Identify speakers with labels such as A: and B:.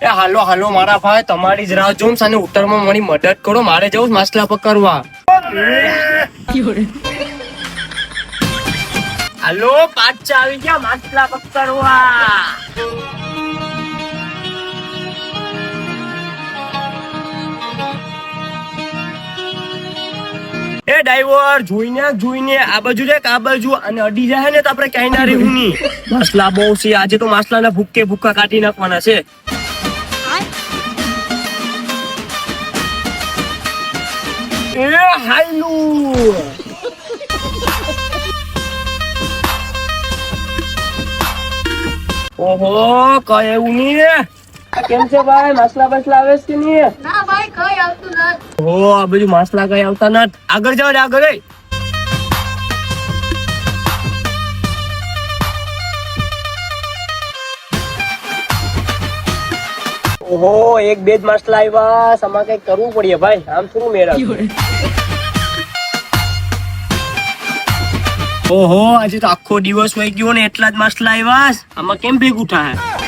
A: એ હાલો હાલો મારા ભાઈ, તમારી જ રાહ જોઉં અને ઉત્તરમાં મારી મદદ કરો, મારે જવું માછલા પકડવા. હાલો પાછા આવી ગયા માછલા પકડવા. એ ડ્રાઈવર જોઈને આ બાજુ દેખ, આ બાજુ, અને અડી જાય ને તો આપણે ક્યાંય ના રહેવું નહીં. માછલા બહુ છે આજે તો, માછલાના ભૂક્કા કાઢી નાખવાના છે. એ હાયલું ઓહો, કઈ એવું નહીં. કેમ છે ભાઈ, માછલા આવે છે કે નહીં?
B: ના ભાઈ કઈ આવતું નથી.
A: ઓહો, આ બધું માછલા કઈ આવતા નથી. આગળ જાવ, આગળ. ઓહો, એક બે જ માછલા આવ્યા. આમાં કઈ કરવું પડે ભાઈ, આમ થોડું મેળવ્યું. ઓહો, આજે તો આખો દિવસ વહી ગયો ને એટલા જ માછલા આવ્યા. આમાં કેમ ભેગું થાય?